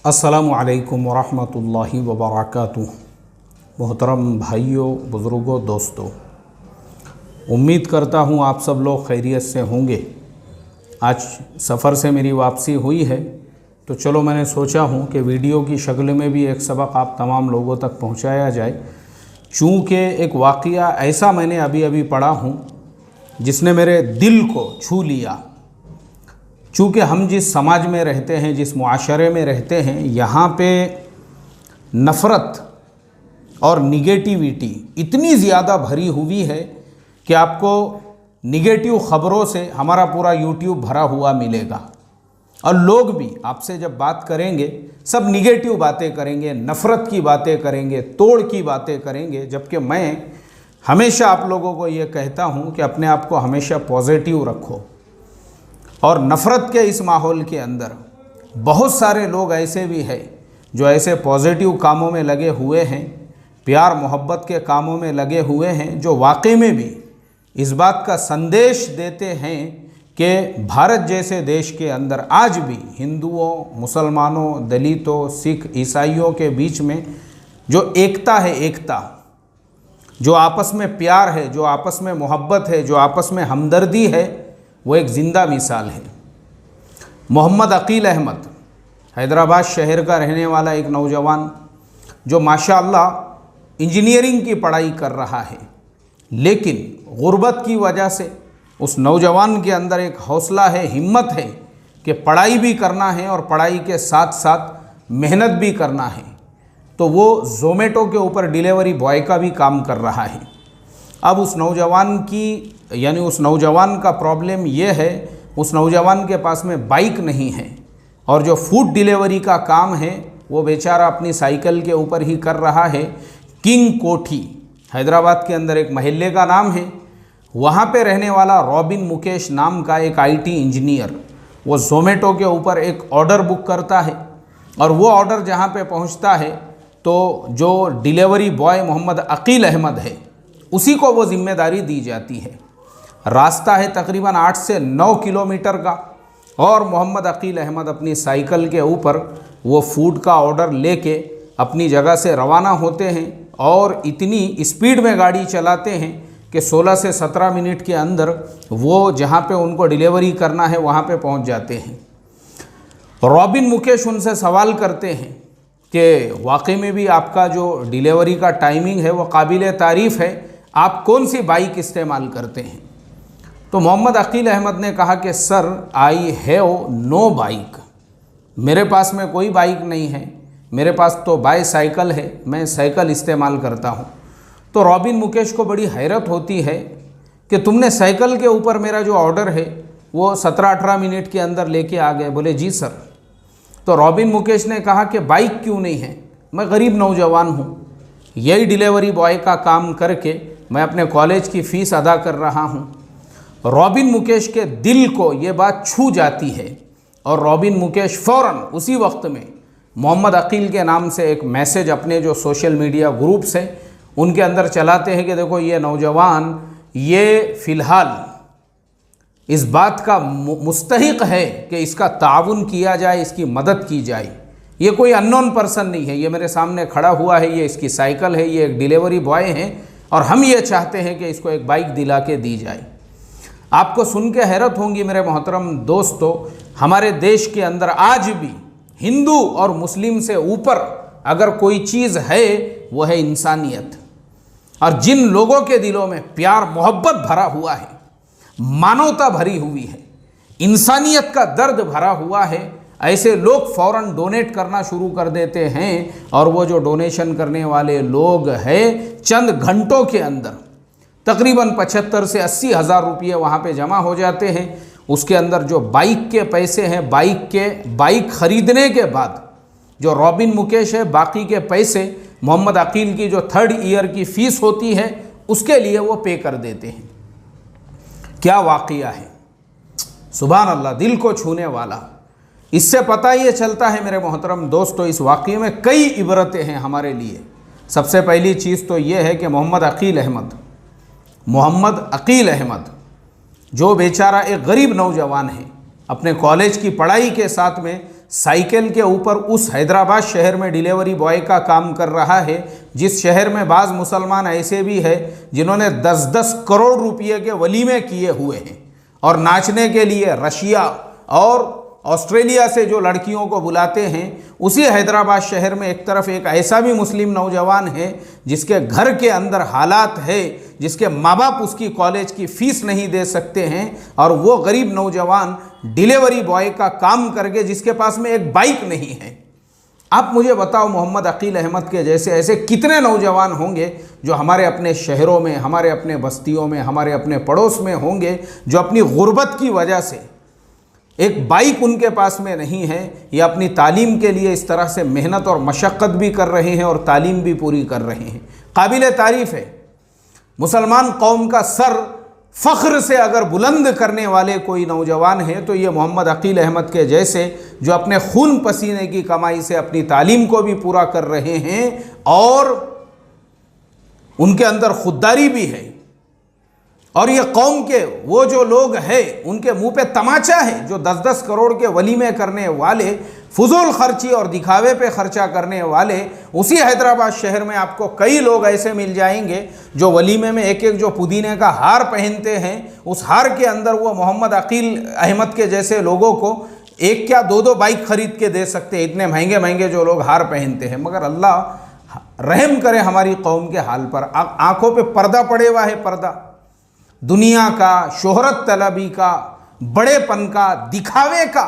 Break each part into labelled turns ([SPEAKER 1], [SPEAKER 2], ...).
[SPEAKER 1] अस्सलामु अलैकुम वरहमतुल्लाहि वबरकातुहू। मोहतरम भाइयों, बुज़ुर्गों, दोस्तों, उम्मीद करता हूँ आप सब लोग खैरियत से होंगे। आज सफ़र से मेरी वापसी हुई है तो चलो मैंने सोचा हूँ कि वीडियो की शक्ल में भी एक सबक आप तमाम लोगों तक पहुँचाया जाए। चूँकि एक वाक़या ऐसा मैंने अभी अभी पढ़ा हूँ जिसने मेरे दिल को छू लिया। चूँकि हम जिस समाज में रहते हैं, जिस मुआशरे में रहते हैं, यहाँ पे नफ़रत और निगेटिविटी इतनी ज़्यादा भरी हुई है कि आपको निगेटिव ख़बरों से हमारा पूरा यूट्यूब भरा हुआ मिलेगा। और लोग भी आपसे जब बात करेंगे सब निगेटिव बातें करेंगे, नफ़रत की बातें करेंगे, तोड़ की बातें करेंगे। जबकि मैं हमेशा आप लोगों को ये कहता हूँ कि अपने आप को हमेशा पॉजिटिव रखो। और नफ़रत के इस माहौल के अंदर बहुत सारे लोग ऐसे भी हैं जो ऐसे पॉजिटिव कामों में लगे हुए हैं, प्यार मोहब्बत के कामों में लगे हुए हैं, जो वाकई में भी इस बात का संदेश देते हैं कि भारत जैसे देश के अंदर आज भी हिंदुओं, मुसलमानों, दलितों, सिख, ईसाइयों के बीच में जो एकता है, एकता, जो आपस में प्यार है, जो आपस में मोहब्बत है, जो आपस में हमदर्दी है, वो एक ज़िंदा मिसाल है। मोहम्मद अकील अहमद हैदराबाद शहर का रहने वाला एक नौजवान जो माशाअल्लाह इंजीनियरिंग की पढ़ाई कर रहा है, लेकिन गुर्बत की वजह से उस नौजवान के अंदर एक हौसला है, हिम्मत है कि पढ़ाई भी करना है और पढ़ाई के साथ साथ मेहनत भी करना है। तो वो ज़ोमैटो के ऊपर डिलीवरी बॉय का भी काम कर रहा है। अब उस नौजवान की उस नौजवान का प्रॉब्लम ये है, उस नौजवान के पास में बाइक नहीं है और जो फूड डिलीवरी का काम है वो बेचारा अपनी साइकिल के ऊपर ही कर रहा है। किंग कोठी हैदराबाद के अंदर एक महल्ले का नाम है, वहाँ पे रहने वाला रॉबिन मुकेश नाम का एक आईटी इंजीनियर, वो ज़ोमैटो के ऊपर एक ऑर्डर बुक करता है और वो ऑर्डर जहाँ पे पहुँचता है तो जो डिलीवरी बॉय मोहम्मद अकील अहमद है उसी को वो ज़िम्मेदारी दी जाती है। रास्ता है तकरीबन 8 से 9 किलोमीटर का और मोहम्मद अकील अहमद अपनी साइकिल के ऊपर वो फूड का ऑर्डर लेके अपनी जगह से रवाना होते हैं और इतनी स्पीड में गाड़ी चलाते हैं कि 16 से 17 मिनट के अंदर वो जहाँ पे उनको डिलीवरी करना है वहाँ पे पहुँच जाते हैं। रॉबिन मुकेश उनसे सवाल करते हैं कि वाकई में भी आपका जो डिलीवरी का टाइमिंग है वो काबिल तारीफ़ है, आप कौन सी बाइक इस्तेमाल करते हैं? तो मोहम्मद अकील अहमद ने कहा कि sir, I have no bike, मेरे पास में कोई बाइक नहीं है, मेरे पास तो बाईसाइकिल है, मैं साइकिल इस्तेमाल करता हूँ। तो रॉबिन मुकेश को बड़ी हैरत होती है कि तुमने साइकिल के ऊपर मेरा जो ऑर्डर है वो 17-18 मिनट के अंदर लेके आ गए। बोले जी सर। तो रॉबिन मुकेश ने कहा कि बाइक क्यों नहीं है, मैं गरीब नौजवान हूँ, यही डिलीवरी बॉय का काम करके मैं अपने कॉलेज की फ़ीस अदा कर रहा हूँ। रॉबिन मुकेश के दिल को ये बात छू जाती है और रॉबिन मुकेश फ़ौरन उसी वक्त में मोहम्मद अकील के नाम से एक मैसेज अपने जो सोशल मीडिया ग्रुप्स हैं उनके अंदर चलाते हैं कि देखो ये नौजवान ये फ़िलहाल इस बात का मुस्तहिक है कि इसका ताउन किया जाए, इसकी मदद की जाए। ये कोई अननोन पर्सन नहीं है, ये मेरे सामने खड़ा हुआ है, ये इसकी साइकिल है, ये एक डिलीवरी बॉय है और हम ये चाहते हैं कि इसको एक बाइक दिला के दी जाए। आपको सुन के हैरत होंगी मेरे मोहतरम दोस्तों, हमारे देश के अंदर आज भी हिंदू और मुस्लिम से ऊपर अगर कोई चीज़ है वो है इंसानियत। और जिन लोगों के दिलों में प्यार मोहब्बत भरा हुआ है, मानवता भरी हुई है, इंसानियत का दर्द भरा हुआ है, ऐसे लोग फ़ौरन डोनेट करना शुरू कर देते हैं और वो जो डोनेशन करने वाले लोग हैं चंद घंटों के अंदर तकरीबन 75 से 80 हज़ार रुपये वहाँ पे जमा हो जाते हैं। उसके अंदर जो बाइक के पैसे हैं, बाइक ख़रीदने के बाद जो रॉबिन मुकेश है बाकी के पैसे मोहम्मद अकील की जो 3rd ईयर की फ़ीस होती है उसके लिए वो पे कर देते हैं। क्या वाक़या है, सुभान अल्लाह, दिल को छूने वाला। इससे पता ये चलता है मेरे मोहतरम दोस्तों, इस वाक़ये में कई इबरतें हैं हमारे लिए। सबसे पहली चीज़ तो ये है कि मोहम्मद अकील अहमद जो बेचारा एक गरीब नौजवान है, अपने कॉलेज की पढ़ाई के साथ में साइकिल के ऊपर उस हैदराबाद शहर में डिलीवरी बॉय का काम कर रहा है, जिस शहर में बाज़ मुसलमान ऐसे भी हैं जिन्होंने 10-10 करोड़ रुपये के वलीमे किए हुए हैं और नाचने के लिए रशिया और ऑस्ट्रेलिया से जो लड़कियों को बुलाते हैं। उसी हैदराबाद शहर में एक तरफ एक ऐसा भी मुस्लिम नौजवान है जिसके घर के अंदर हालात है, जिसके माँ बाप उसकी कॉलेज की फ़ीस नहीं दे सकते हैं, और वो गरीब नौजवान डिलीवरी बॉय का काम करके जिसके पास में एक बाइक नहीं है। आप मुझे बताओ, मोहम्मद अकील अहमद के जैसे ऐसे कितने नौजवान होंगे जो हमारे अपने शहरों में, हमारे अपने बस्तियों में, हमारे अपने पड़ोस में होंगे, जो अपनी गुर्बत की वजह से एक बाइक उनके पास में नहीं है, या अपनी तालीम के लिए इस तरह से मेहनत और मशक्क़त भी कर रहे हैं और तालीम भी पूरी कर रहे हैं। काबिल तारीफ़ है। मुसलमान कौम का सर फ़ख्र से अगर बुलंद करने वाले कोई नौजवान है तो ये मोहम्मद अकील अहमद के जैसे, जो अपने खून पसीने की कमाई से अपनी तालीम को भी पूरा कर रहे हैं और उनके अंदर खुददारी भी है। और ये कौम के वो जो लोग हैं उनके मुंह पे तमाचा है, जो 10-10 करोड़ के वलीमे करने वाले, फजूल खर्ची और दिखावे पे खर्चा करने वाले। उसी हैदराबाद शहर में आपको कई लोग ऐसे मिल जाएंगे जो वलीमे में एक एक जो पुदीने का हार पहनते हैं, उस हार के अंदर वो मोहम्मद अकील अहमद के जैसे लोगों को एक क्या 2-2 बाइक खरीद के दे सकते हैं, इतने महंगे महंगे जो लोग हार पहनते हैं। मगर अल्लाह रहम करे हमारी कौम के हाल पर। आंखों पे पर्दा पड़े हुआ है, पर्दा दुनिया का, शोहरत तलबी का, बड़ेपन का, दिखावे का।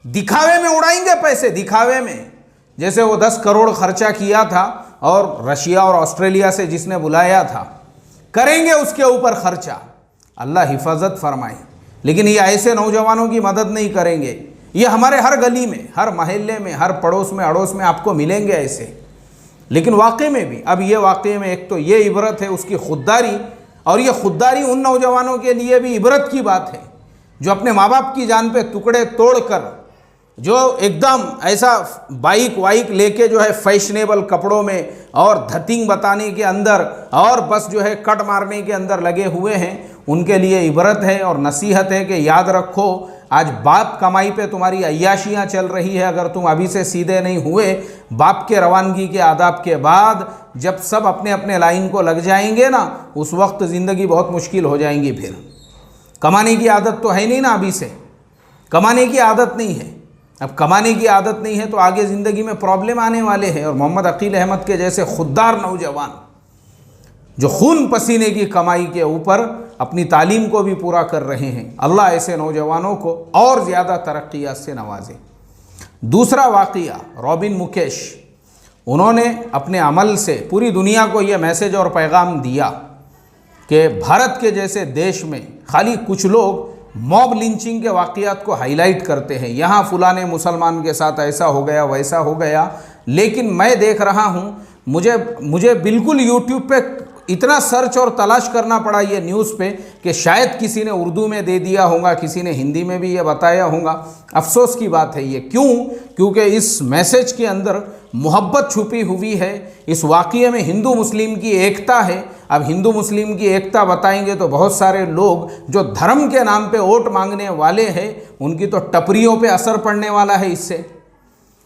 [SPEAKER 1] दिखावे में उड़ाएंगे पैसे, दिखावे में। जैसे वो 10 करोड़ खर्चा किया था और रशिया और ऑस्ट्रेलिया से जिसने बुलाया था, करेंगे उसके ऊपर खर्चा। अल्लाह हिफाजत फरमाए। लेकिन ये ऐसे नौजवानों की मदद नहीं करेंगे। ये हमारे हर गली में, हर महल्ले में, हर पड़ोस में, अड़ोस में आपको मिलेंगे ऐसे। लेकिन वाकई में भी अब ये वाकई में एक तो ये इबरत है उसकी खुददारी, और ये खुददारी उन नौजवानों के लिए भी इबरत की बात है जो अपने माँ बाप की जान पे टुकड़े तोड़कर, जो एकदम ऐसा बाइक वाइक लेके जो है फैशनेबल कपड़ों में और धतिंग बताने के अंदर और बस जो है कट मारने के अंदर लगे हुए हैं, उनके लिए इबरत है और नसीहत है कि याद रखो, आज बाप कमाई पे तुम्हारी अय्याशियाँ चल रही है। अगर तुम अभी से सीधे नहीं हुए, बाप के रवानगी के आदाब के बाद जब सब अपने अपने लाइन को लग जाएंगे ना, उस वक्त ज़िंदगी बहुत मुश्किल हो जाएंगी। फिर कमाने की आदत तो है नहीं ना, अभी से कमाने की आदत नहीं है। अब कमाने की आदत नहीं है तो आगे ज़िंदगी में प्रॉब्लम आने वाले हैं। और मोहम्मद अकील अहमद के जैसे खुददार नौजवान जो खून पसीने की कमाई के ऊपर अपनी तालीम को भी पूरा कर रहे हैं, अल्लाह ऐसे नौजवानों को और ज़्यादा तरक्कियात से नवाजे। दूसरा वाक़या, रॉबिन मुकेश, उन्होंने अपने अमल से पूरी दुनिया को ये मैसेज और पैगाम दिया कि भारत के जैसे देश में खाली कुछ लोग मॉब लिंचिंग के वाक़यात को हाईलाइट करते हैं, यहाँ फ़लाने मुसलमान के साथ ऐसा हो गया वैसा हो गया। लेकिन मैं देख रहा हूँ, मुझे बिल्कुल यूट्यूब पे इतना सर्च और तलाश करना पड़ा ये न्यूज़ पे कि शायद किसी ने उर्दू में दे दिया होगा, किसी ने हिंदी में भी ये बताया होगा। अफसोस की बात है ये। क्यों? क्योंकि इस मैसेज के अंदर मोहब्बत छुपी हुई है। इस वाक़ये में हिंदू मुस्लिम की एकता है। अब हिंदू मुस्लिम की एकता बताएंगे तो बहुत सारे लोग जो धर्म के नाम पे वोट मांगने वाले हैं, उनकी तो टपरियों पे असर पड़ने वाला है इससे।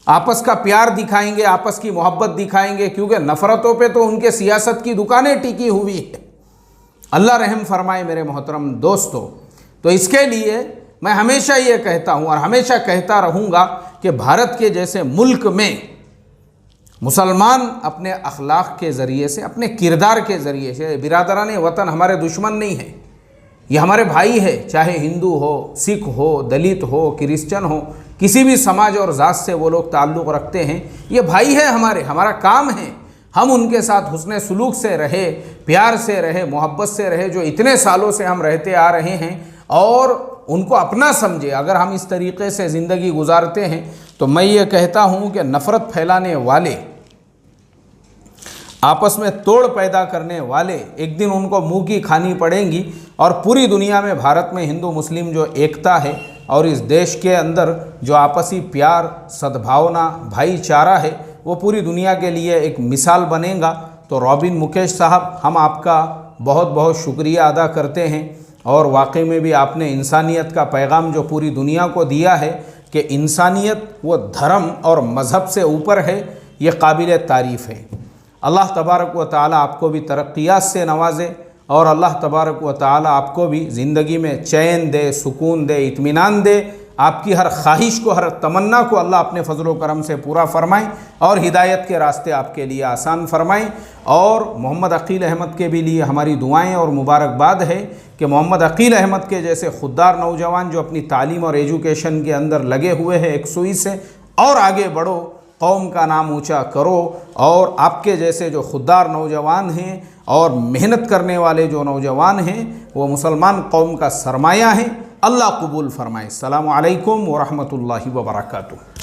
[SPEAKER 1] आपस का प्यार दिखाएंगे, आपस की मोहब्बत दिखाएंगे, क्योंकि नफ़रतों पे तो उनके सियासत की दुकानें टिकी हुई है। अल्लाह रहम फरमाए मेरे मोहतरम दोस्तों। तो इसके लिए मैं हमेशा ये कहता हूँ और हमेशा कहता रहूँगा कि भारत के जैसे मुल्क में मुसलमान अपने अखलाक के ज़रिए से, अपने किरदार के ज़रिए से, बिरादरान वतन हमारे दुश्मन नहीं है, ये हमारे भाई है। चाहे हिंदू हो, सिख हो, दलित हो, क्रिश्चन हो, किसी भी समाज और ज़ात से वो लोग ताल्लुक़ रखते हैं, ये भाई है हमारे। हमारा काम है हम उनके साथ हुस्न सुलूक से रहे, प्यार से रहे, मोहब्बत से रहे, जो इतने सालों से हम रहते आ रहे हैं, और उनको अपना समझे। अगर हम इस तरीक़े से ज़िंदगी गुजारते हैं तो मैं ये कहता हूँ कि नफ़रत फैलाने वाले, आपस में तोड़ पैदा करने वाले, एक दिन उनको मुंह की खानी पड़ेंगी। और पूरी दुनिया में भारत में हिंदू मुस्लिम जो एकता है और इस देश के अंदर जो आपसी प्यार, सद्भावना, भाईचारा है, वो पूरी दुनिया के लिए एक मिसाल बनेगा। तो रॉबिन मुकेश साहब, हम आपका बहुत बहुत शुक्रिया अदा करते हैं। और वाकई में भी आपने इंसानियत का पैगाम जो पूरी दुनिया को दिया है कि इंसानियत व धर्म और मज़हब से ऊपर है, ये काबिल तारीफ़ है। अल्लाह तबारक व ताला आपको भी तरक्कियात से नवाजे और अल्लाह तबारक व ताला आपको भी ज़िंदगी में चैन दे, सुकून दे, इत्मीनान दे। आपकी हर ख्वाहिश को, हर तमन्ना को अल्लाह अपने फ़ज़ल व करम से पूरा फ़रमाएँ और हिदायत के रास्ते आपके लिए आसान फ़रमाएँ। और मोहम्मद अकील अहमद के भी लिए हमारी दुआएं और मुबारकबाद है कि मोहम्मद अकील अहमद के जैसे खुददार नौजवान जो अपनी तालीम और एजुकेशन के अंदर लगे हुए हैं एक सुई से, और आगे बढ़ो, कौम का नाम ऊंचा करो। और आपके जैसे जो खुददार नौजवान हैं और मेहनत करने वाले जो नौजवान हैं वो मुसलमान कौम का सरमाया है। अल्लाह कबूल फ़रमाए। अस्सलामु अलैकुम व रहमतुल्लाहि व बरकातुहू।